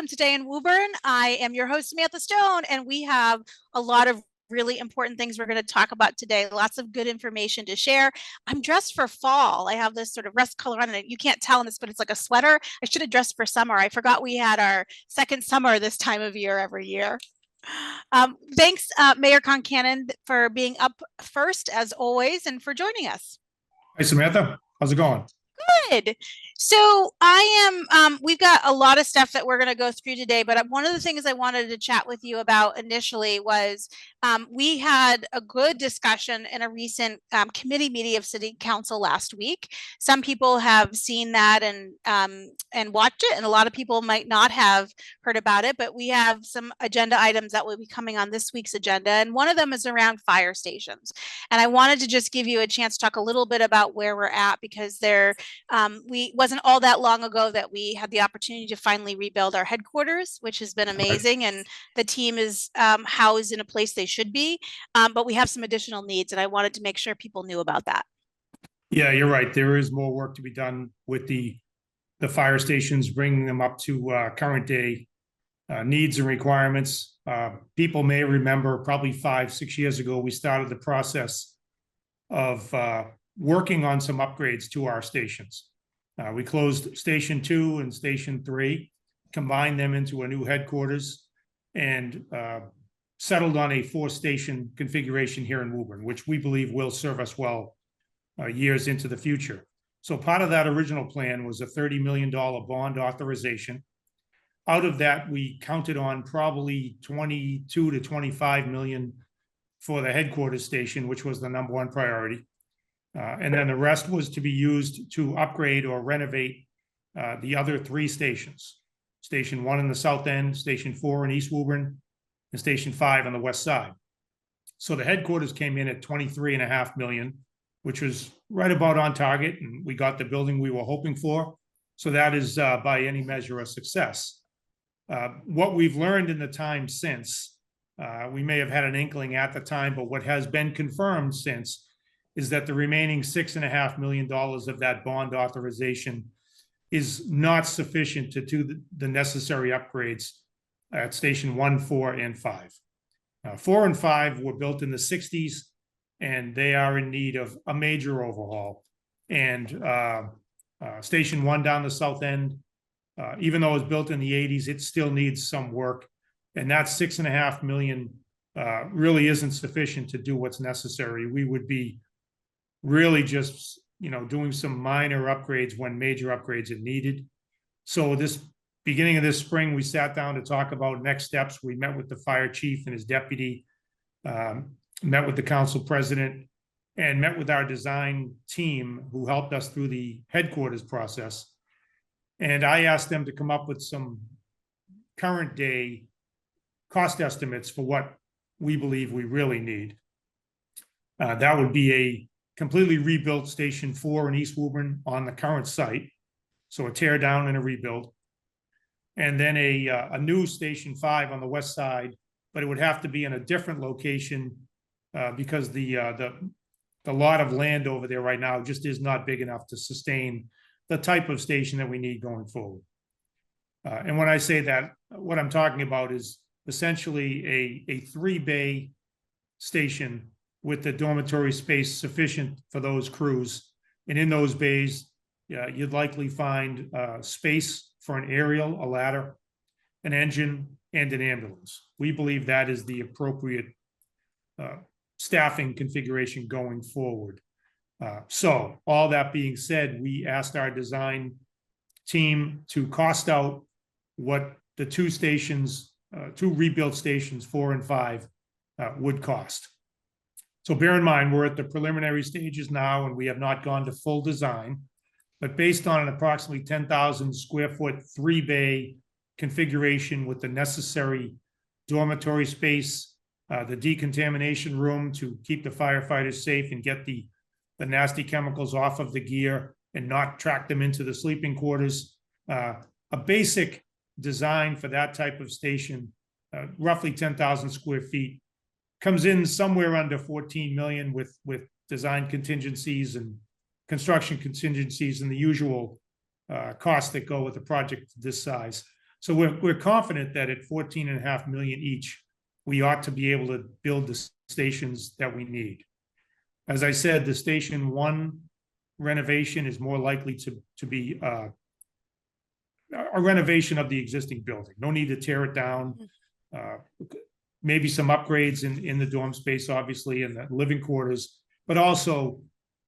welcome today in Woburn. I am your host, Samantha Stone, and we have a lot of really important things we're going to talk about today. Lots of good information to share. I'm dressed for fall. I have this sort of rust color on it. You can't tell in this, but it's like a sweater. I should have dressed for summer. I forgot we had our second summer this time of year every year. Thanks, Mayor Concannon, for being up first, as always, and for joining us. Hey, Samantha. How's it going? Good. So we've got a lot of stuff that we're going to go through today, but one of the things I wanted to chat with you about initially was we had a good discussion in a recent committee meeting of City Council last week. Some people have seen that and watched it, and a lot of people might not have heard about it, but we have some agenda items that will be coming on this week's agenda, and one of them is around fire stations. And I wanted to just give you a chance to talk a little bit about where we're at, because we wasn't all that long ago that we had the opportunity to finally rebuild our headquarters, which has been amazing, and the team is housed in a place they should be, but we have some additional needs, and I wanted to make sure people knew about that. Yeah, you're right. There is more work to be done with the fire stations, bringing them up to current day needs and requirements. People may remember probably 5-6 years ago, we started the process of working on some upgrades to our stations. We closed Station 2 and Station 3, combined them into a new headquarters, and settled on a 4-station configuration here in Woburn, which we believe will serve us well years into the future. So part of that original plan was a $30 million bond authorization. Out of that, we counted on probably 22 to 25 million for the headquarters station, which was the #1 priority. And then the rest was to be used to upgrade or renovate the other 3 stations. Station 1 in the south end, Station 4 in East Woburn, and Station 5 on the west side. So the headquarters came in at 23.5 million, which was right about on target, and we got the building we were hoping for. So that is by any measure a success. What we've learned in the time since, we may have had an inkling at the time, but what has been confirmed since is that the remaining $6.5 million of that bond authorization is not sufficient to do the necessary upgrades at Station 1, 4, and 5. 4 and 5 were built in the 60s, and they are in need of a major overhaul. And Station 1 down the south end, even though it was built in the 80s, it still needs some work. And that $6.5 million really isn't sufficient to do what's necessary. We would be really just, doing some minor upgrades when major upgrades are needed. So this beginning of this spring, we sat down to talk about next steps. We met with the fire chief and his deputy, met with the council president, and met with our design team who helped us through the headquarters process. And I asked them to come up with some current day cost estimates for what we believe we really need. That would be a completely rebuilt Station 4 in East Woburn on the current site. So a tear down and a rebuild. And then a new Station 5 on the west side, but it would have to be in a different location because the lot of land over there right now just is not big enough to sustain the type of station that we need going forward. And when I say that, what I'm talking about is essentially a 3-bay station with the dormitory space sufficient for those crews. And in those bays, you'd likely find space for an aerial, a ladder, an engine, and an ambulance. We believe that is the appropriate staffing configuration going forward. So all that being said, we asked our design team to cost out what the 2 rebuilt stations, 4 and 5, would cost. So bear in mind, we're at the preliminary stages now, and we have not gone to full design, but based on an approximately 10,000 square foot 3-bay configuration with the necessary dormitory space, the decontamination room to keep the firefighters safe and get the nasty chemicals off of the gear and not track them into the sleeping quarters. A basic design for that type of station, roughly 10,000 square feet, comes in somewhere under 14 million with design contingencies and construction contingencies and the usual costs that go with a project this size. So we're confident that at 14.5 million each, we ought to be able to build the stations that we need. As I said, the station 1 renovation is more likely to be a renovation of the existing building. No need to tear it down. Maybe some upgrades in the dorm space, obviously, in the living quarters, but also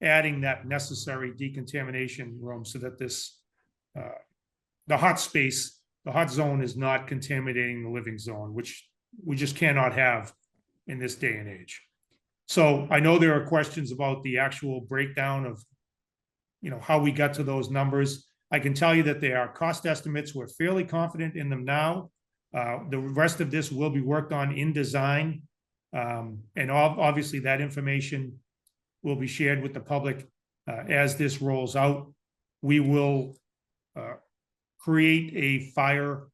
adding that necessary decontamination room so that this, the hot space, the hot zone is not contaminating the living zone, which we just cannot have in this day and age. So I know there are questions about the actual breakdown of, how we got to those numbers. I can tell you that they are cost estimates. We're fairly confident in them now. The rest of this will be worked on in design. And obviously that information will be shared with the public as this rolls out. We will create a fire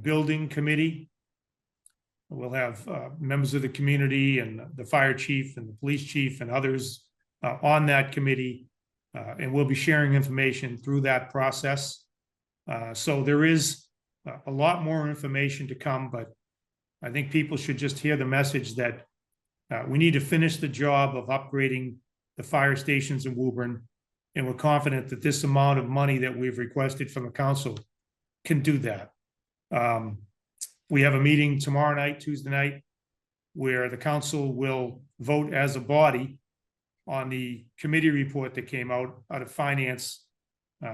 building committee. We'll have members of the community and the fire chief and the police chief and others on that committee. And we'll be sharing information through that process. So there is a lot more information to come, but I think people should just hear the message that we need to finish the job of upgrading the fire stations in Woburn. And we're confident that this amount of money that we've requested from the council can do that. We have a meeting tomorrow night, Tuesday night, where the council will vote as a body on the committee report that came out of finance.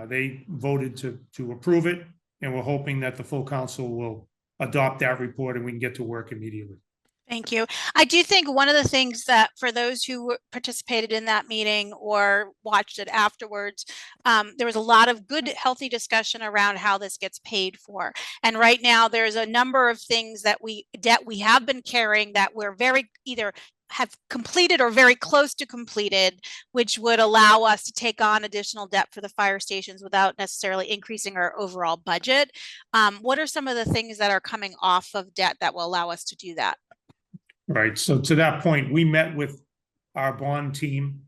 They voted to approve it, and we're hoping that the full council will adopt that report and we can get to work immediately. Thank you. I do think one of the things that for those who participated in that meeting or watched it afterwards, there was a lot of good, healthy discussion around how this gets paid for. And right now there's a number of things that we have been carrying that we're either have completed or very close to completed, which would allow us to take on additional debt for the fire stations without necessarily increasing our overall budget. What are some of the things that are coming off of debt that will allow us to do that? Right. So to that point, we met with our bond team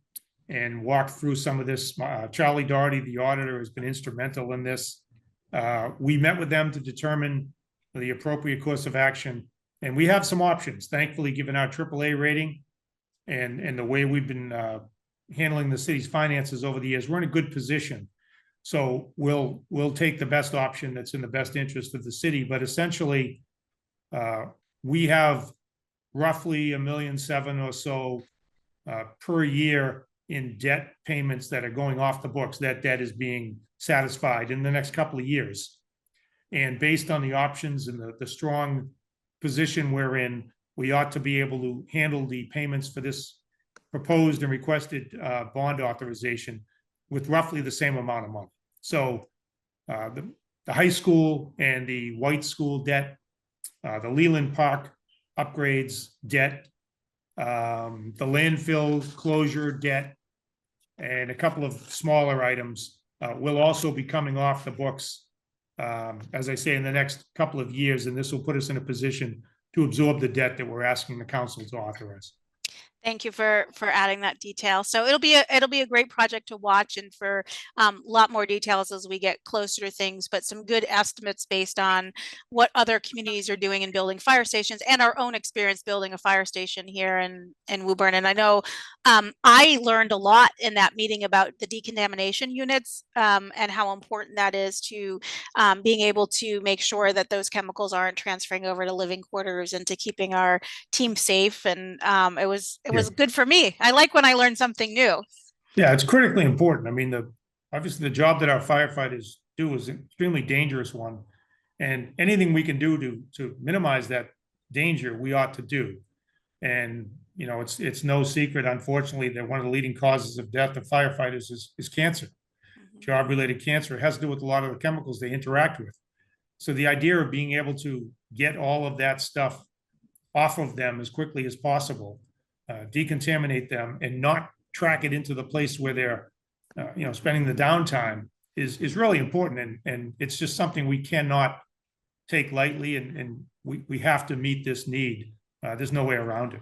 and walked through some of this. Charlie Doherty, the auditor, has been instrumental in this. We met with them to determine the appropriate course of action. And we have some options, thankfully, given our AAA rating and the way we've been handling the city's finances over the years. We're in a good position. So we'll take the best option that's in the best interest of the city. But essentially, we have roughly $1.7 million or so per year in debt payments that are going off the books. That debt is being satisfied in the next couple of years. And based on the options and the strong position we're in, we ought to be able to handle the payments for this proposed and requested bond authorization with roughly the same amount of money. So the high school and the White School debt, the Leland Park upgrades debt, the landfill closure debt, and a couple of smaller items will also be coming off the books, as I say, in the next couple of years, and this will put us in a position to absorb the debt that we're asking the council to authorize. Thank you for adding that detail. So it'll be a great project to watch, and for a lot more details as we get closer to things, but some good estimates based on what other communities are doing in building fire stations and our own experience building a fire station here in Woburn. And I know I learned a lot in that meeting about the decontamination units and how important that is to being able to make sure that those chemicals aren't transferring over to living quarters and to keeping our team safe. And it was good for me. I like when I learn something new. Yeah, it's critically important. I mean, obviously the job that our firefighters do is an extremely dangerous one, and anything we can do to minimize that danger, we ought to do. And it's no secret, unfortunately, that one of the leading causes of death of firefighters is cancer. Job-related cancer. It has to do with a lot of the chemicals they interact with. So the idea of being able to get all of that stuff off of them as quickly as possible, decontaminate them, and not track it into the place where they're, spending the downtime is really important. And it's just something we cannot take lightly, and we have to meet this need. There's no way around it.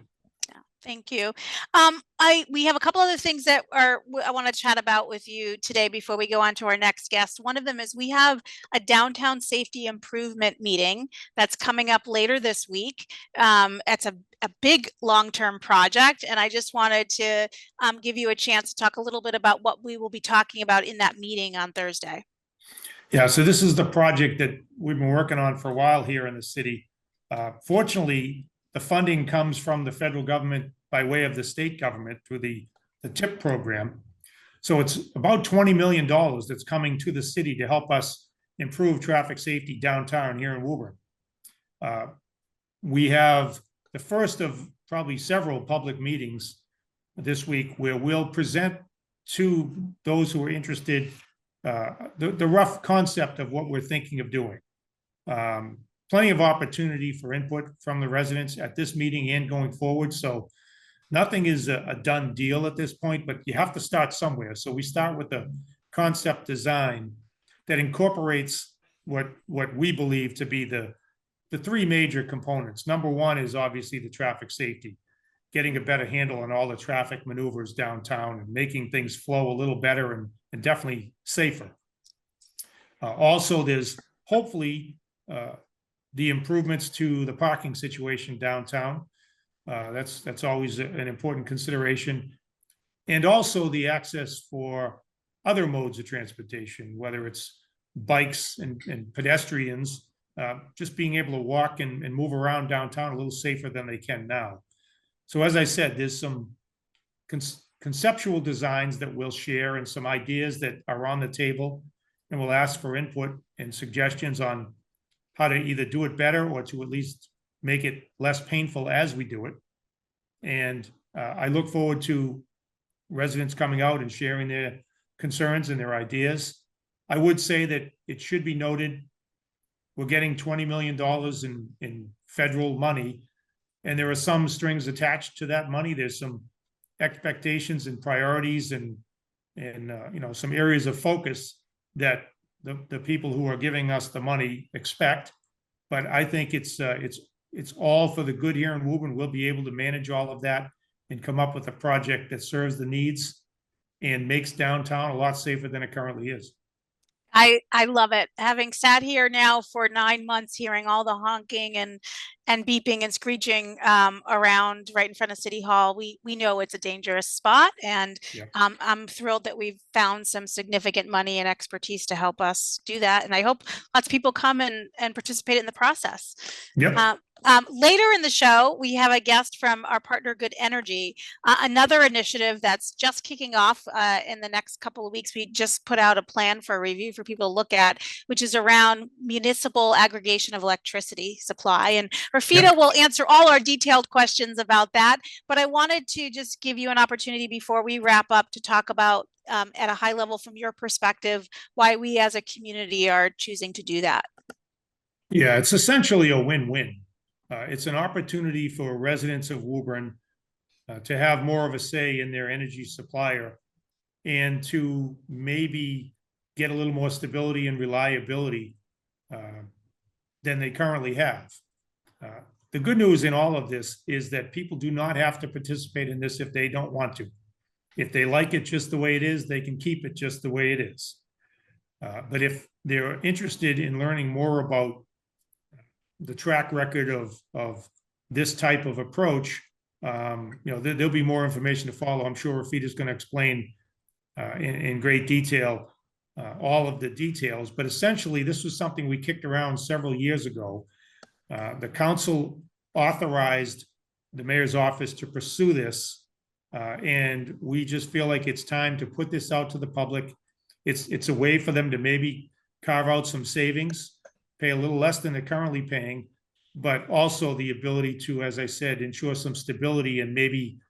Thank you. We have a couple other things that I want to chat about with you today before we go on to our next guest. One of them is we have a downtown safety improvement meeting that's coming up later this week. It's a big long-term project, and I just wanted to give you a chance to talk a little bit about what we will be talking about in that meeting on Thursday. Yeah, so this is the project that we've been working on for a while here in the city. Fortunately, the funding comes from the federal government by way of the state government through the TIP program. So it's about $20 million that's coming to the city to help us improve traffic safety downtown here in Woburn. We have the first of probably several public meetings this week where we'll present to those who are interested the rough concept of what we're thinking of doing. Plenty of opportunity for input from the residents at this meeting and going forward. So nothing is a done deal at this point, but you have to start somewhere. So we start with the concept design that incorporates what we believe to be the three major components. Number one is obviously the traffic safety, getting a better handle on all the traffic maneuvers downtown and making things flow a little better and definitely safer. Also, there's hopefully the improvements to the parking situation downtown. That's always an important consideration. And also the access for other modes of transportation, whether it's bikes and pedestrians, just being able to walk and move around downtown a little safer than they can now. So as I said, there's some conceptual designs that we'll share and some ideas that are on the table, and we'll ask for input and suggestions on how to either do it better or to at least make it less painful as we do it. And I look forward to residents coming out and sharing their concerns and their ideas. I would say that it should be noted, we're getting $20 million in federal money, and there are some strings attached to that money. There's some expectations and priorities and some areas of focus that the people who are giving us the money expect. But I think it's all for the good here in Woburn. We'll be able to manage all of that and come up with a project that serves the needs and makes downtown a lot safer than it currently is. I love it. Having sat here now for 9 months, hearing all the honking and beeping and screeching around right in front of City Hall, we know it's a dangerous spot, and Yeah. I'm thrilled that we've found some significant money and expertise to help us do that. And I hope lots of people come and participate in the process. Yep. Later in the show, we have a guest from our partner, Good Energy, another initiative that's just kicking off in the next couple of weeks. We just put out a plan for review for people to look at, which is around municipal aggregation of electricity supply. And Rafidah will answer all our detailed questions about that. But I wanted to just give you an opportunity before we wrap up to talk about, at a high level from your perspective, why we as a community are choosing to do that. Yeah, it's essentially a win-win. It's an opportunity for residents of Woburn to have more of a say in their energy supplier and to maybe get a little more stability and reliability than they currently have. The good news in all of this is that people do not have to participate in this if they don't want to. If they like it just the way it is, they can keep it just the way it is. But if they're interested in learning more about the track record of this type of approach, there'll be more information to follow. I'm sure Rafidah is going to explain in great detail all of the details. But essentially, this was something we kicked around several years ago. The council authorized the mayor's office to pursue this, and we just feel like it's time to put this out to the public. It's a way for them to maybe carve out some savings, pay a little less than they're currently paying, but also the ability to, as I said, ensure some stability and maybe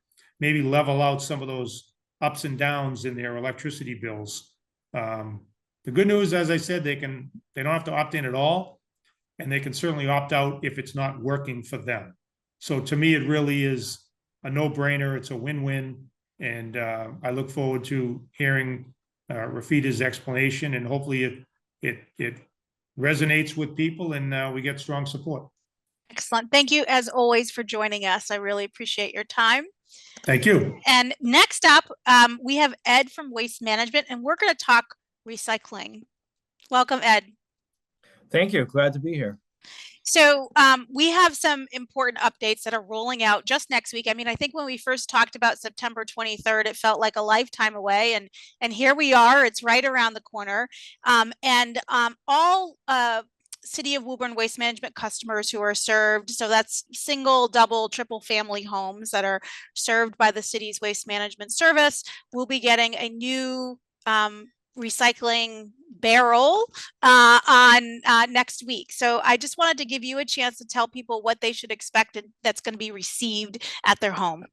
level out some of those ups and downs in their electricity bills. The good news, as I said, they don't have to opt in at all, and they can certainly opt out if it's not working for them. So to me, it really is a no-brainer. It's a win-win, and I look forward to hearing Rafidah's explanation, and hopefully it resonates with people and we get strong support. Excellent. Thank you, as always, for joining us. I really appreciate your time. Thank you. And next up, we have Ed from Waste Management, and we're going to talk recycling. Welcome, Ed. Thank you. Glad to be here. So we have some important updates that are rolling out just next week. I mean, I think when we first talked about September 23rd, it felt like a lifetime away, and here we are. It's right around the corner. All City of Woburn Waste Management customers who are served, so that's single, double, triple family homes that are served by the city's waste management service, will be getting a new recycling barrel on next week. So I just wanted to give you a chance to tell people what they should expect that's going to be received at their home.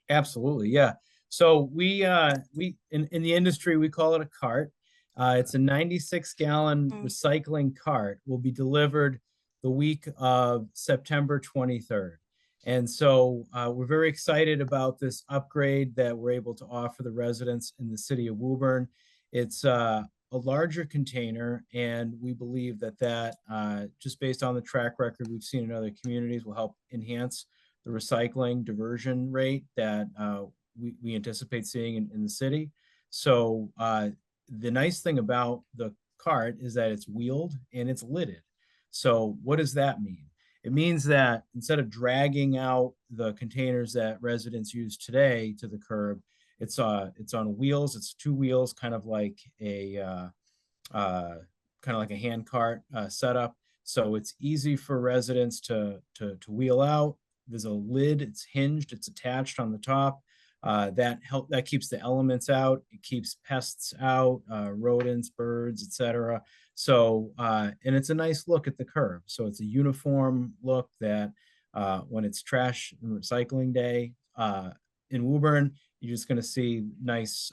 Absolutely, yeah. So we in the industry, we call it a cart. It's a 96-gallon recycling cart, will be delivered the week of September 23rd. And so we're very excited about this upgrade that we're able to offer the residents in the city of Woburn. It's a larger container, and we believe that just based on the track record we've seen in other communities, will help enhance the recycling diversion rate that we anticipate seeing in the city. So the nice thing about the cart is that it's wheeled and it's lidded. So what does that mean? It means that instead of dragging out the containers that residents use today to the curb, it's on wheels. It's two wheels, kind of like a hand cart setup. So it's easy for residents to wheel out. There's a lid. It's hinged. It's attached on the top. That keeps the elements out. It keeps pests out, rodents, birds, etc. So and it's a nice look at the curb. So it's a uniform look that when it's trash and recycling day in Woburn, you're just going to see nice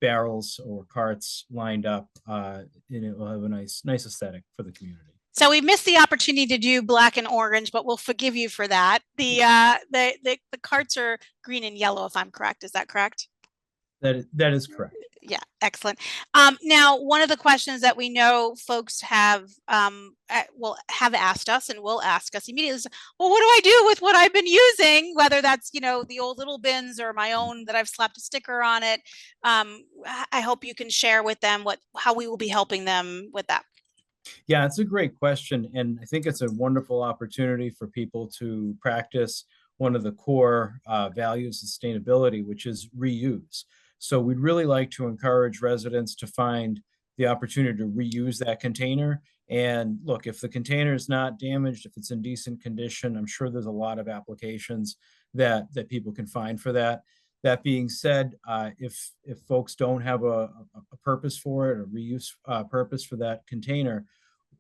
barrels or carts lined up, and it will have a nice aesthetic for the community. So we missed the opportunity to do black and orange, but we'll forgive you for that. The carts are green and yellow, if I'm correct. Is that correct? That is correct. Yeah, excellent. Now, one of the questions that we know folks have asked us and will ask us immediately is, well, what do I do with what I've been using? Whether that's, the old little bins or my own that I've slapped a sticker on it. I hope you can share with them how we will be helping them with that. Yeah, it's a great question. And I think it's a wonderful opportunity for people to practice one of the core values of sustainability, which is reuse. So we'd really like to encourage residents to find the opportunity to reuse that container. And look, if the container is not damaged, if it's in decent condition, I'm sure there's a lot of applications that people can find for that. That being said, if folks don't have a purpose for it, a reuse purpose for that container,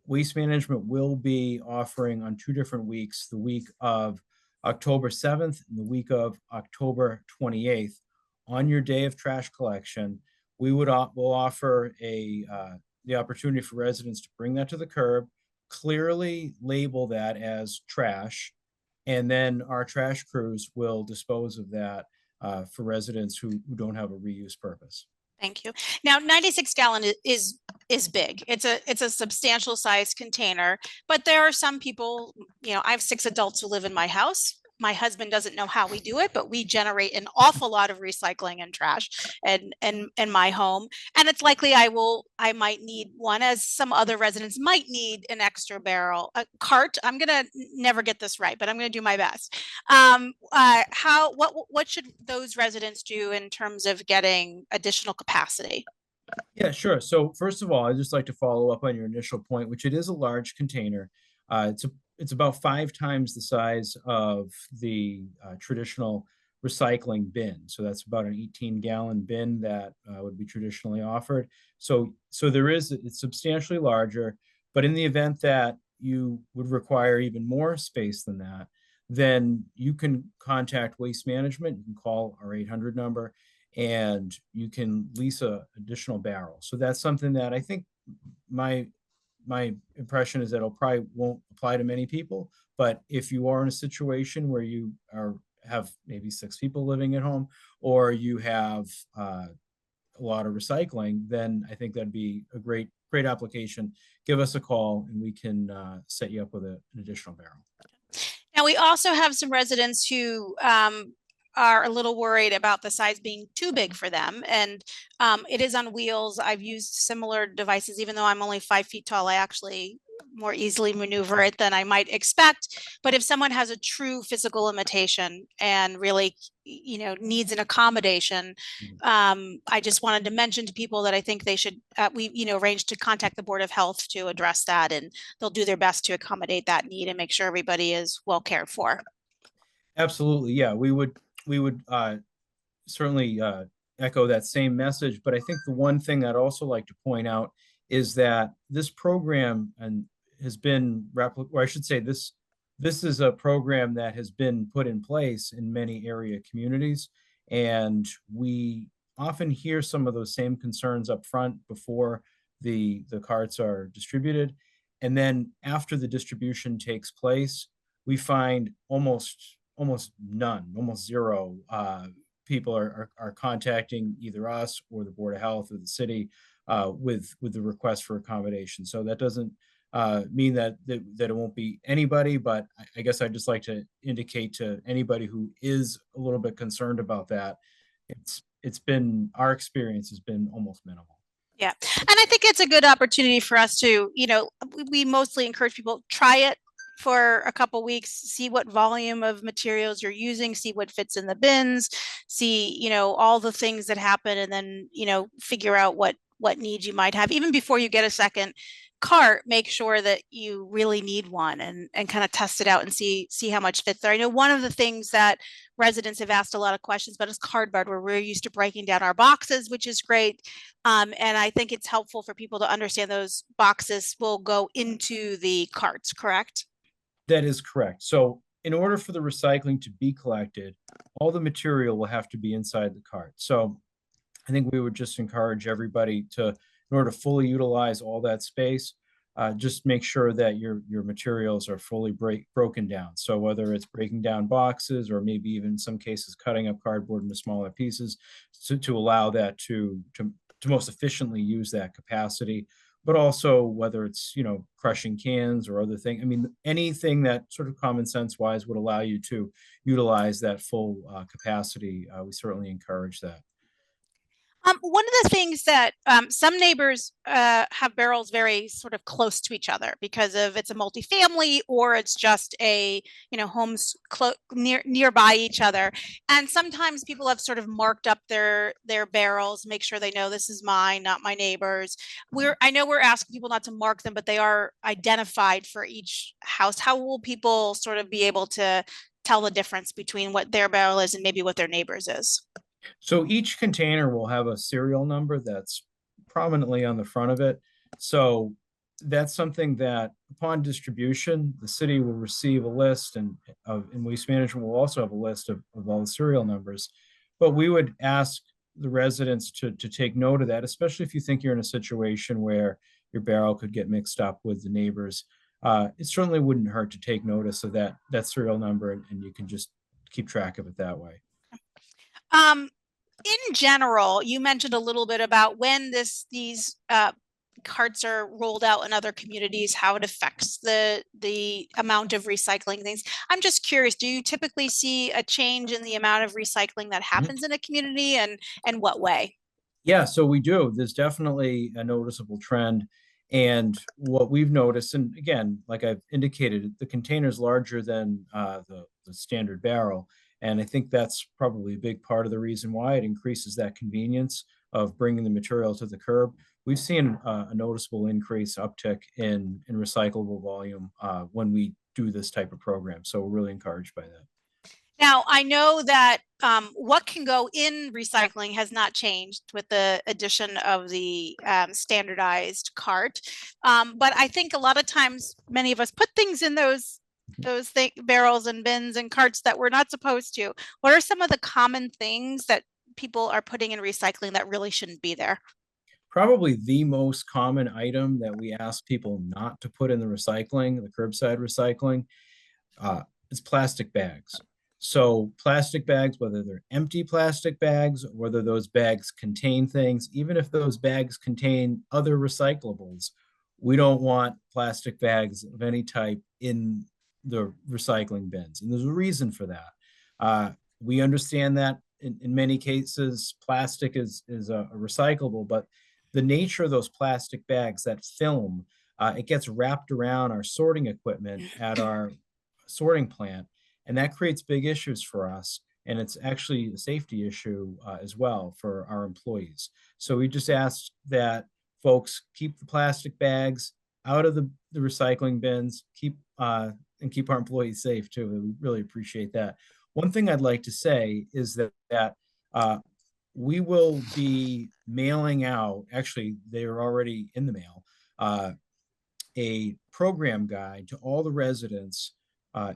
Waste Management will be offering on 2 different weeks, the week of October 7th and the week of October 28th. On your day of trash collection, we'll offer the opportunity for residents to bring that to the curb, clearly label that as trash, and then our trash crews will dispose of that for residents who don't have a reuse purpose. Thank you. Now, 96-gallon is big. It's a substantial size container, but there are some people, I have 6 adults who live in my house. My husband doesn't know how we do it, but we generate an awful lot of recycling and trash in my home. And it's likely I might need one, as some other residents might need an extra barrel, a cart. I'm going to never get this right, but I'm going to do my best. What should those residents do in terms of getting additional capacity? Yeah, sure. So first of all, I'd just like to follow up on your initial point, which it is a large container. It's about 5 times the size of the traditional recycling bin. So that's about an 18-gallon bin that would be traditionally offered. So it's substantially larger, but in the event that you would require even more space than that, then you can contact Waste Management. You can call our 800 number and you can lease an additional barrel. So that's something that I think my impression is that it probably won't apply to many people, but if you are in a situation where you have maybe 6 people living at home, or you have a lot of recycling, then I think that'd be a great application. Give us a call and we can set you up with an additional barrel. Now, we also have some residents who are a little worried about the size being too big for them. And it is on wheels. I've used similar devices, even though I'm only 5 feet tall, I actually more easily maneuver it than I might expect. But if someone has a true physical limitation and really, needs an accommodation, I just wanted to mention to people that I think they should, we, arrange to contact the Board of Health to address that, and they'll do their best to accommodate that need and make sure everybody is well cared for. Absolutely. Yeah, we would certainly echo that same message. But I think the one thing I'd also like to point out is that this program has been or I should say this is a program that has been put in place in many area communities, and we often hear some of those same concerns up front before the carts are distributed, and then after the distribution takes place, we find almost none, almost zero people are contacting either us or the Board of Health or the city with the request for accommodation. So that doesn't mean that it won't be anybody, but I guess I'd just like to indicate to anybody who is a little bit concerned about that, it's been, our experience has been almost minimal. Yeah. And I think it's a good opportunity for us to, we mostly encourage people, try it for a couple weeks, see what volume of materials you're using, see what fits in the bins, see, all the things that happen, and then, figure out what needs you might have. Even before you get a second cart, make sure that you really need one, and kind of test it out and see how much fits there. I know one of the things that residents have asked a lot of questions about is cardboard, where we're used to breaking down our boxes, which is great. And I think it's helpful for people to understand those boxes will go into the carts, correct? That is correct. So in order for the recycling to be collected, all the material will have to be inside the cart. So I think we would just encourage everybody to, in order to fully utilize all that space, just make sure that your materials are fully broken down. So whether it's breaking down boxes, or maybe even in some cases cutting up cardboard into smaller pieces, to allow that to most efficiently use that capacity. But also whether it's, crushing cans or other things. I mean, anything that sort of common sense wise would allow you to utilize that full capacity, we certainly encourage that. One of the things that some neighbors have barrels very sort of close to each other because of it's a multifamily, or it's just a homes nearby each other, and sometimes people have sort of marked up their barrels, make sure they know this is mine, not my neighbor's. I know we're asking people not to mark them, but they are identified for each house. How will people sort of be able to tell the difference between what their barrel is and maybe what their neighbor's is? So each container will have a serial number that's prominently on the front of it. So that's something that upon distribution, the city will receive a list, and Waste Management will also have a list of all the serial numbers. But we would ask the residents to take note of that, especially if you think you're in a situation where your barrel could get mixed up with the neighbors. It certainly wouldn't hurt to take notice of that serial number, and you can just keep track of it that way. In general, you mentioned a little bit about when these carts are rolled out in other communities, how it affects the amount of recycling things. I'm just curious, do you typically see a change in the amount of recycling that happens in a community, and what way? Yeah, so we do. There's definitely a noticeable trend. And what we've noticed, and again, like I've indicated, the container is larger than the standard barrel. And I think that's probably a big part of the reason why it increases that convenience of bringing the material to the curb. We've seen a noticeable increase, uptick in recyclable volume when we do this type of program. So we're really encouraged by that. Now, I know that what can go in recycling has not changed with the addition of the standardized cart. But I think a lot of times, many of us put things in those barrels and bins and carts that we're not supposed to. What are some of the common things that people are putting in recycling that really shouldn't be there? Probably the most common item that we ask people not to put in the recycling, the curbside recycling, is plastic bags. So plastic bags, whether they're empty plastic bags, whether those bags contain things, even if those bags contain other recyclables, we don't want plastic bags of any type in the recycling bins. And there's a reason for that. We understand that in many cases, plastic is a recyclable, but the nature of those plastic bags, that film, it gets wrapped around our sorting equipment at our sorting plant, and that creates big issues for us. And it's actually a safety issue as well for our employees. So we just ask that folks keep the plastic bags out of the recycling bins, keep our employees safe too. We really appreciate that. One thing I'd like to say is that we will be mailing out, actually, they are already in the mail, a program guide to all the residents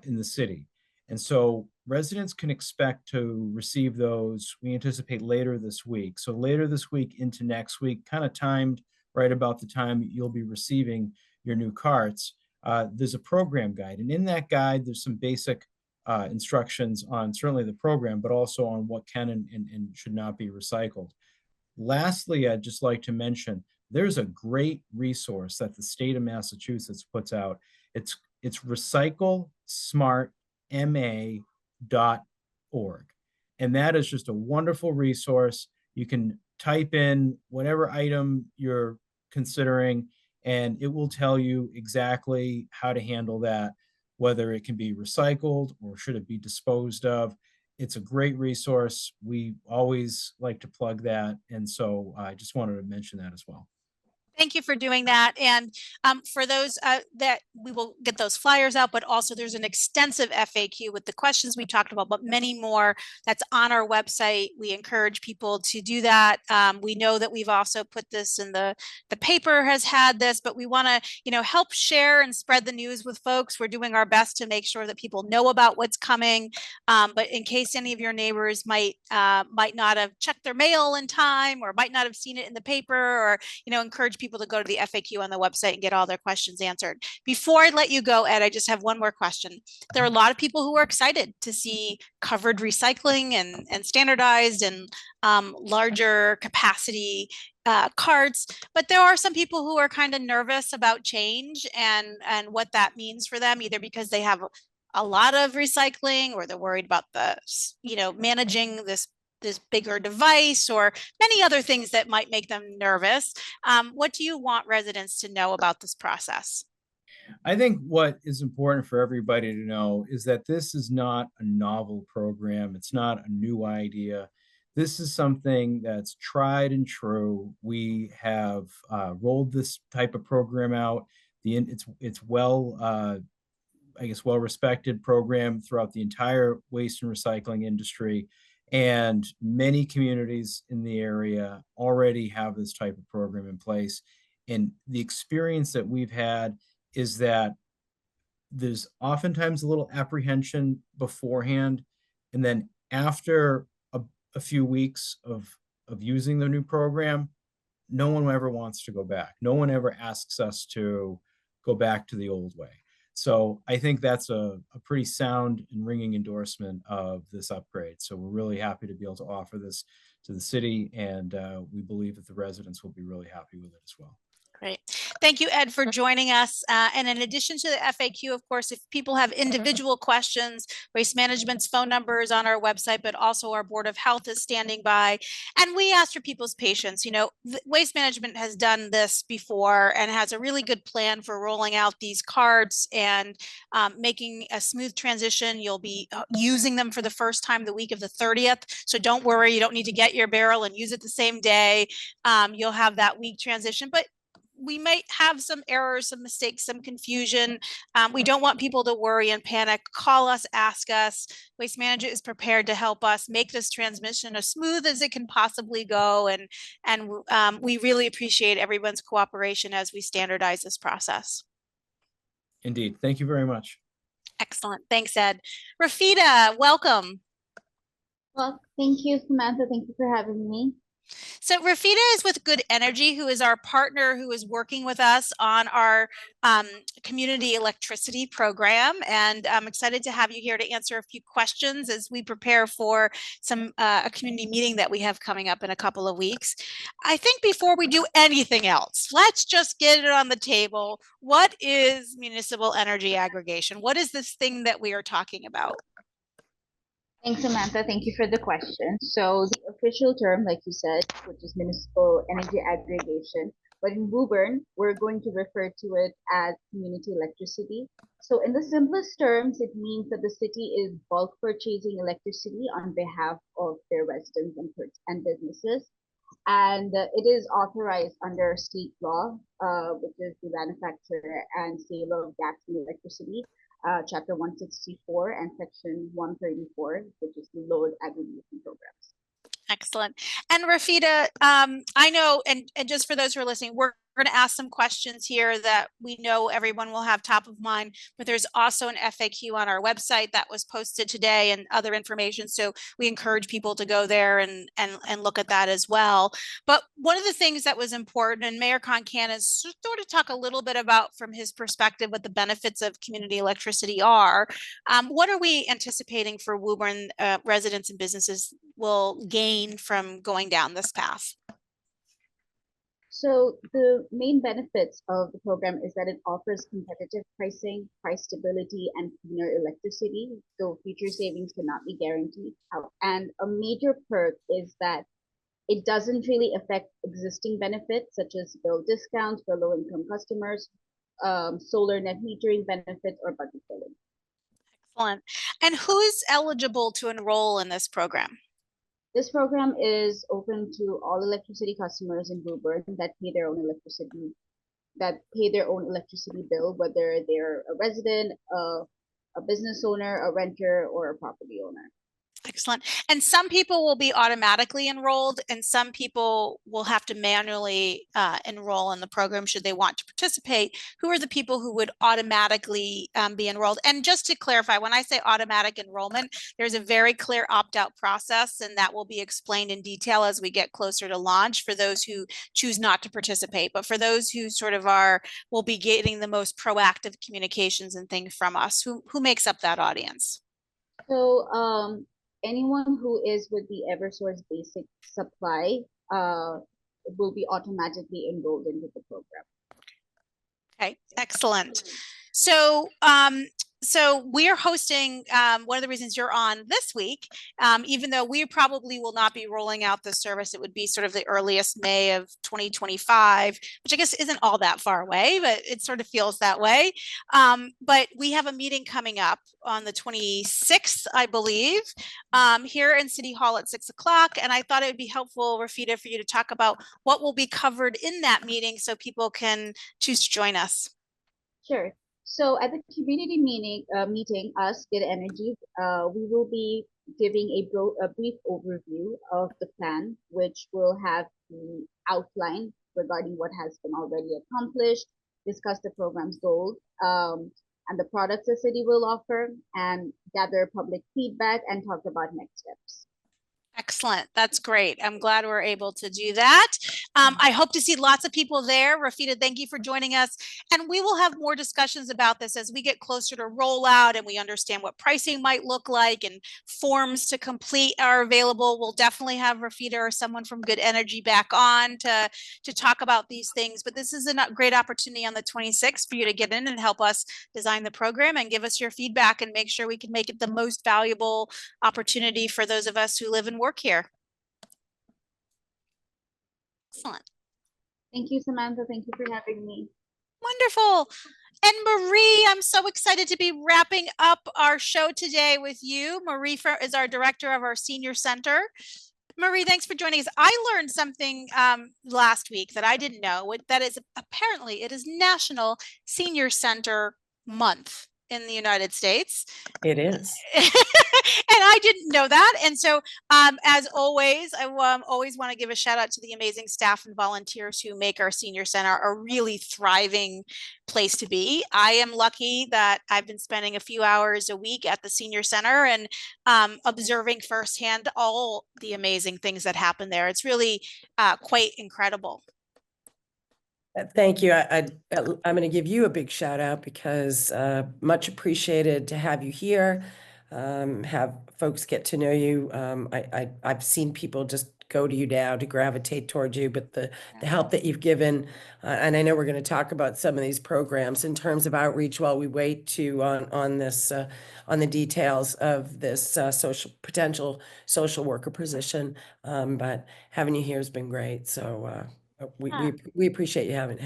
in the city. And so residents can expect to receive those, we anticipate later this week. So later this week into next week, kind of timed right about the time you'll be receiving your new carts. There's a program guide. And in that guide, there's some basic instructions on certainly the program, but also on what can and should not be recycled. Lastly, I'd just like to mention, there's a great resource that the state of Massachusetts puts out. It's recyclesmartma.org. And that is just a wonderful resource. You can type in whatever item you're considering, and it will tell you exactly how to handle that, whether it can be recycled or should it be disposed of. It's a great resource. We always like to plug that. And so I just wanted to mention that as well. Thank you for doing that. And for those that we will get those flyers out, but also there's an extensive FAQ with the questions we talked about, but many more that's on our website. We encourage people to do that. We know that we've also put this in the paper has had this, but we want to, help share and spread the news with folks. We're doing our best to make sure that people know about what's coming. But in case any of your neighbors might not have checked their mail in time or might not have seen it in the paper, or, encourage people to go to the FAQ on the website and get all their questions answered. Before I let you go, Ed, I just have one more question. There are a lot of people who are excited to see covered recycling and standardized and larger capacity carts, but there are some people who are kind of nervous about change and what that means for them, either because they have a lot of recycling or they're worried about managing this bigger device or many other things that might make them nervous. What do you want residents to know about this process? I think what is important for everybody to know is that this is not a novel program. It's not a new idea. This is something that's tried and true. We have rolled this type of program out. It's well respected program throughout the entire waste and recycling industry. And many communities in the area already have this type of program in place. And the experience that we've had is that there's oftentimes a little apprehension beforehand. And then after a few weeks of using the new program, no one ever wants to go back. No one ever asks us to go back to the old way. So I think that's a pretty sound and ringing endorsement of this upgrade. So we're really happy to be able to offer this to the city, and we believe that the residents will be really happy with it as well. Great. Thank you, Ed, for joining us. And in addition to the FAQ, of course, if people have individual questions, Waste Management's phone number is on our website, but also our Board of Health is standing by. And we ask for people's patience. Waste Management has done this before and has a really good plan for rolling out these cards and making a smooth transition. You'll be using them for the first time the week of the 30th. So don't worry, you don't need to get your barrel and use it the same day. You'll have that week transition, but we might have some errors, some mistakes, some confusion. We don't want people to worry and panic. Call us, ask us. Waste Management is prepared to help us make this transmission as smooth as it can possibly go. And we really appreciate everyone's cooperation as we standardize this process. Indeed. Thank you very much. Excellent. Thanks, Ed. Rafidah, welcome. Well, thank you, Samantha. Thank you for having me. So Rafidah is with Good Energy, who is our partner who is working with us on our community electricity program. And I'm excited to have you here to answer a few questions as we prepare for a community meeting that we have coming up in a couple of weeks. I think before we do anything else, let's just get it on the table. What is municipal energy aggregation? What is this thing that we are talking about? Thanks, Samantha. Thank you for the question. So the official term, like you said, which is municipal energy aggregation, but in Woburn, we're going to refer to it as community electricity. So in the simplest terms, it means that the city is bulk purchasing electricity on behalf of their residents and businesses. And it is authorized under state law, which is the manufacture and sale of gas and electricity, Chapter 164 and Section 134, which is the load aggregation programs. Excellent. And Rafidah, I know, and just for those who are listening, we're going to ask some questions here that we know everyone will have top of mind, but there's also an FAQ on our website that was posted today and other information. So we encourage people to go there and look at that as well. But one of the things that was important, and Mayor Concannon is sort of talk a little bit about from his perspective what the benefits of community electricity are. What are we anticipating for Woburn residents and businesses will gain from going down this path? So the main benefits of the program is that it offers competitive pricing, price stability, and cleaner electricity, though future savings cannot be guaranteed. And a major perk is that it doesn't really affect existing benefits such as bill discounts for low-income customers, solar net metering benefits, or budget billing. Excellent. And who's eligible to enroll in this program? This program is open to all electricity customers in Woburn that pay their own electricity bill, whether they're a resident, a business owner, a renter, or a property owner. Excellent. And some people will be automatically enrolled, and some people will have to manually enroll in the program should they want to participate. Who are the people who would automatically be enrolled? And just to clarify, when I say automatic enrollment, there's a very clear opt-out process, and that will be explained in detail as we get closer to launch for those who choose not to participate. But for those who sort of will be getting the most proactive communications and things from us, who makes up that audience? So anyone who is with the Eversource Basic Supply will be automatically enrolled into the program. Okay, excellent. So so we're hosting, one of the reasons you're on this week, even though we probably will not be rolling out the service, it would be sort of the earliest May of 2025, which I guess isn't all that far away, but it sort of feels that way. But we have a meeting coming up on the 26th, I believe, here in City Hall at 6 o'clock. And I thought it would be helpful, Rafidah, for you to talk about what will be covered in that meeting so people can choose to join us. Sure. So at the community meeting, us, Good Energy, we will be giving a brief overview of the plan, which will have the outline regarding what has been already accomplished, discuss the program's goals, and the products the city will offer, and gather public feedback and talk about next steps. Excellent. That's great. I'm glad we're able to do that. I hope to see lots of people there. Rafidah, thank you for joining us. And we will have more discussions about this as we get closer to rollout and we understand what pricing might look like and forms to complete are available. We'll definitely have Rafidah or someone from Good Energy back on to talk about these things. But this is a great opportunity on the 26th for you to get in and help us design the program and give us your feedback and make sure we can make it the most valuable opportunity for those of us who live and work here. Excellent. Thank you, Samantha. Thank you for having me. Wonderful. And Marie, I'm so excited to be wrapping up our show today with you. Marie is our director of our senior center. Marie, thanks for joining us. I learned something last week that I didn't know. That is apparently it is National Senior Center Month in the United States. It is. And I didn't know that. And so as always, I always want to give a shout out to the amazing staff and volunteers who make our senior center a really thriving place to be. I am lucky that I've been spending a few hours a week at the senior center and observing firsthand all the amazing things that happen there. It's really quite incredible. Thank you. I'm going to give you a big shout out because much appreciated to have you here, have folks get to know you. I've seen people just go to you now, to gravitate toward you, but the help that you've given. And I know we're going to talk about some of these programs in terms of outreach while we wait to on this on the details of this potential social worker position. But having you here has been great. So we appreciate you having.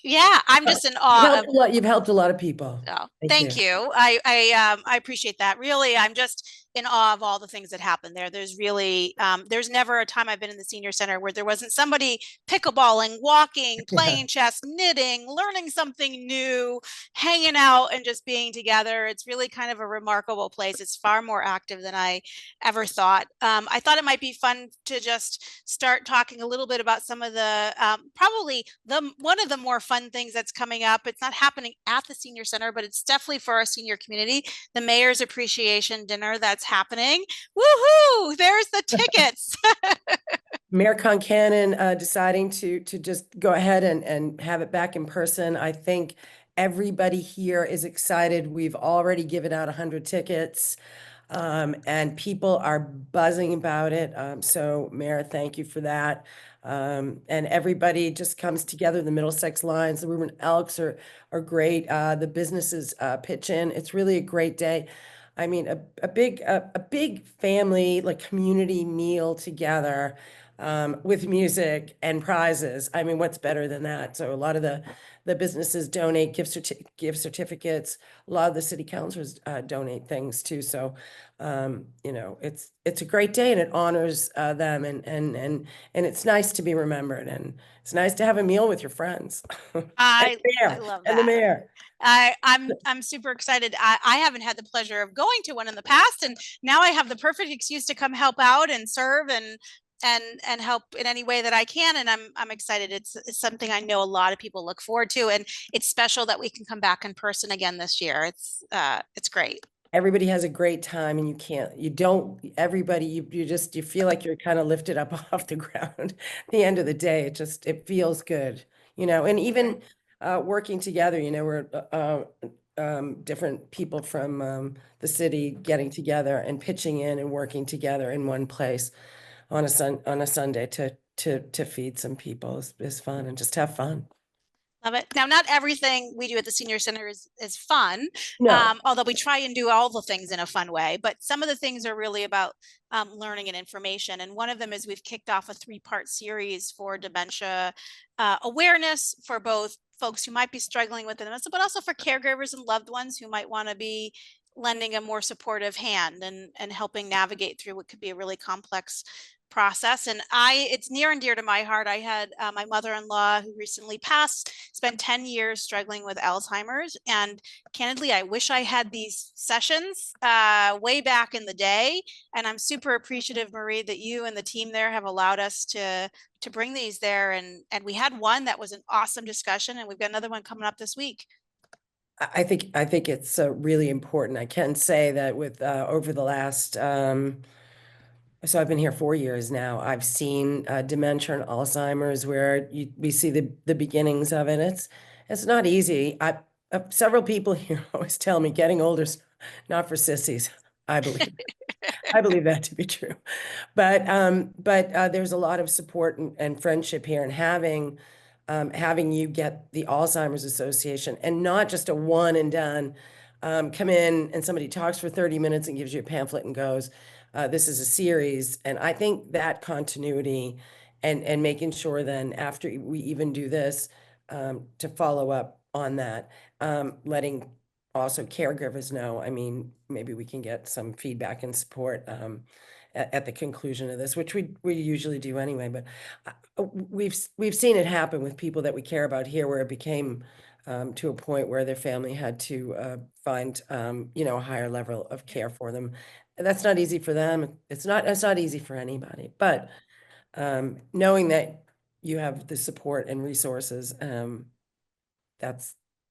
Yeah, I'm just in awe of. You've helped a lot of people. Oh, thank you. I appreciate that. Really, I'm just in awe of all the things that happen there. There's really, there's never a time I've been in the senior center where there wasn't somebody pickleballing, walking, playing chess, knitting, learning something new, hanging out and just being together. It's really kind of a remarkable place. It's far more active than I ever thought. I thought it might be fun to just start talking a little bit about some of the, probably one of the more fun things that's coming up. It's not happening at the senior center, but it's definitely for our senior community, the Mayor's Appreciation Dinner that's happening. Woohoo! There's the tickets. Mayor Concannon deciding to just go ahead and have it back in person. I think everybody here is excited. We've already given out 100 tickets. And people are buzzing about it. So Mayor, thank you for that. And everybody just comes together. The Middlesex Lions, the Woburn Elks are great. The businesses pitch in. It's really a great day. I mean, a big family, like community meal together with music and prizes. I mean, what's better than that? So a lot of the businesses donate gift certificates. A lot of the city councilors donate things too. So, you know, it's a great day and it honors them and it's nice to be remembered and it's nice to have a meal with your friends. I love that. And the mayor. I'm super excited. I haven't had the pleasure of going to one in the past, and now I have the perfect excuse to come help out and serve and help in any way that I can. And I'm excited. It's something I know a lot of people look forward to, and it's special that we can come back in person again this year. It's great. Everybody has a great time and you feel like you're kind of lifted up off the ground. At the end of the day, it feels good, you know, and even working together, you know, we're different people from the city getting together and pitching in and working together in one place on a Sunday to feed some people is fun and just have fun. Love it. Now, not everything we do at the senior center is fun, No. although we try and do all the things in a fun way. But some of the things are really about learning and information. And one of them is we've kicked off a 3-part series for dementia awareness for both folks who might be struggling with dementia, but also for caregivers and loved ones who might want to be lending a more supportive hand and helping navigate through what could be a really complex process. And it's near and dear to my heart. I had my mother-in-law who recently passed, spent 10 years struggling with Alzheimer's. And candidly, I wish I had these sessions way back in the day. And I'm super appreciative, Marie, that you and the team there have allowed us to bring these there. And we had one that was an awesome discussion, and we've got another one coming up this week. I think it's really important. I can say that with over the last so I've been here 4 years now. I've seen dementia and Alzheimer's where we see the beginnings of it. It's not easy. Several people here always tell me getting older is not for sissies. I believe I believe that to be true. But there's a lot of support and friendship here, and having you get the Alzheimer's Association and not just a one and done, come in and somebody talks for 30 minutes and gives you a pamphlet and goes. This is a series, and I think that continuity and making sure then after we even do this to follow up on that, letting also caregivers know. I mean, maybe we can get some feedback and support at the conclusion of this, which we usually do anyway. But we've seen it happen with people that we care about here, where it became to a point where their family had to find you know, a higher level of care for them. That's not easy for them. It's not easy for anybody, but knowing that you have the support and resources,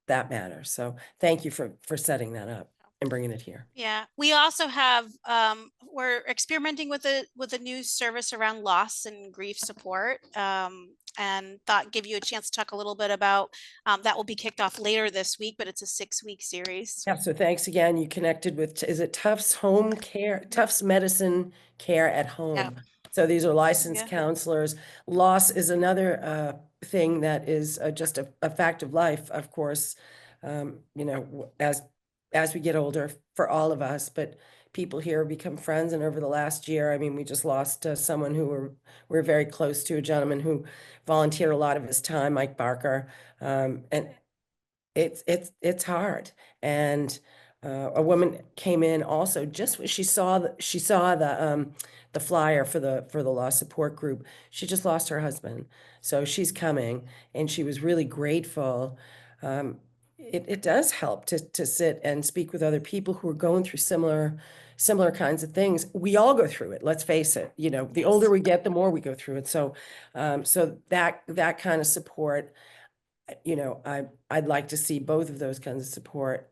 that matters. So thank you for setting that up and bringing it here. Yeah, we also have we're experimenting with a new service around loss and grief support, and thought give you a chance to talk a little bit about that. Will be kicked off later this week, but it's a 6-week series. Yeah, so thanks again. You connected with, is it Tufts Home Care, Tufts Medicine Care at Home? Yeah. So these are licensed Yeah. counselors. Loss is another thing that is just a fact of life, of course, you know, as we get older for all of us, but people here become friends. And over the last year, I mean, we just lost someone who we're very close to, a gentleman who volunteered a lot of his time, Mike Barker. And it's hard. And a woman came in also just when she saw the flyer for the loss support group. She just lost her husband, so she's coming, and she was really grateful. It does help to sit and speak with other people who are going through similar kinds of things. We all go through it. Let's face it. You know, the older we get, the more we go through it. So, so that kind of support, you know, I'd like to see both of those kinds of support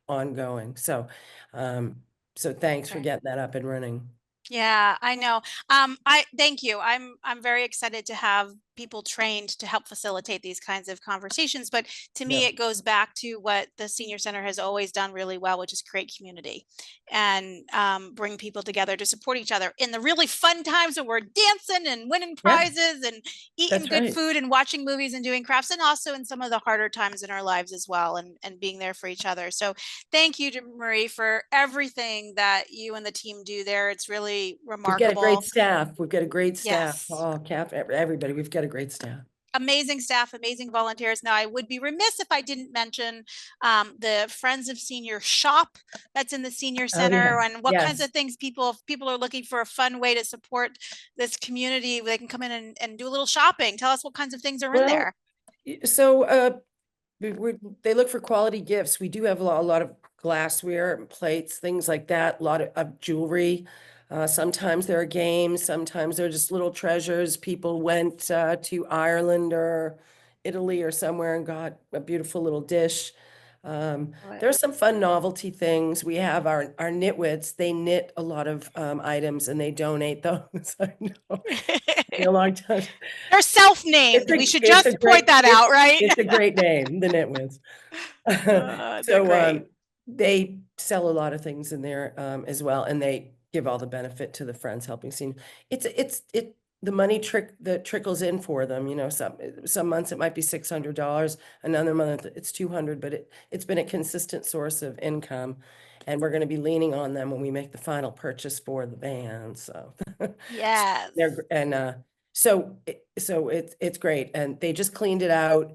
ongoing. So, so thanks for Right. getting that up and running. Yeah, I know. I thank you. I'm very excited to have people trained to help facilitate these kinds of conversations. But to me, Yeah. it goes back to what the senior center has always done really well, which is create community and bring people together to support each other in the really fun times when we're dancing and winning Yeah, prizes and eating that's good right. food and watching movies and doing crafts, and also in some of the harder times in our lives as well, and being there for each other. So thank you to Marie for everything that you and the team do there. It's really We've got a great remarkable. staff. We've got a great staff. Yes. Paul, Cap, everybody. We've got a great staff. Amazing staff, amazing volunteers. Now, I would be remiss if I didn't mention the Friends of Senior shop that's in the senior center, yeah. and what kinds Yes. of things if people are looking for a fun way to support this community, they can come in and do a little shopping. Tell us what kinds of things are in there. So they look for quality gifts. We do have a lot of glassware and plates, things like that, a lot of jewelry. Sometimes there are games, sometimes they're just little treasures. People went to Ireland or Italy or somewhere and got a beautiful little dish. There's some fun novelty things. We have our knitwits. They knit a lot of items and they donate those. I know. In a long time. They're self-named. We should It's just point that out, right? It's a great name, the Knitwits. They're So great. they sell a lot of things in there as well, and they give all the benefit to the Friends Helping Seniors. The money that trickles in for them, you know, some months it might be $600, another month it's 200, but it's been a consistent source of income, and we're going to be leaning on them when we make the final purchase for the band. So Yes. so it's great, and they just cleaned it out,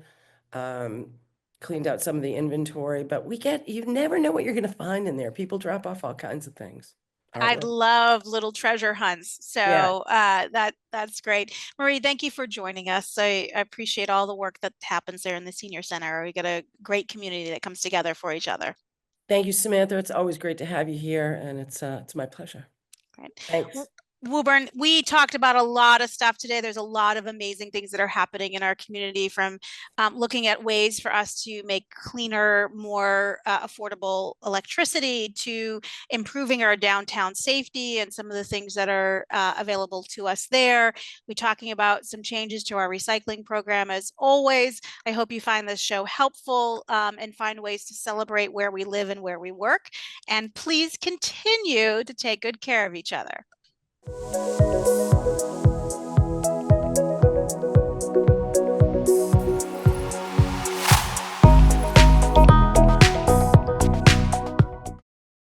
cleaned out some of the inventory, but you never know what you're going to find in there. People drop off all kinds of things. I Artwork. love little treasure hunts. Yeah. So that's great. Marie, thank you for joining us. I appreciate all the work that happens there in the senior center. We got a great community that comes together for each other. Thank you, Samantha. It's always great to have you here, and it's my pleasure. Great. Thanks. Woburn, we talked about a lot of stuff today. There's a lot of amazing things that are happening in our community, from looking at ways for us to make cleaner, more affordable electricity, to improving our downtown safety and some of the things that are available to us there. We're talking about some changes to our recycling program. As always, I hope you find this show helpful and find ways to celebrate where we live and where we work. And please continue to take good care of each other.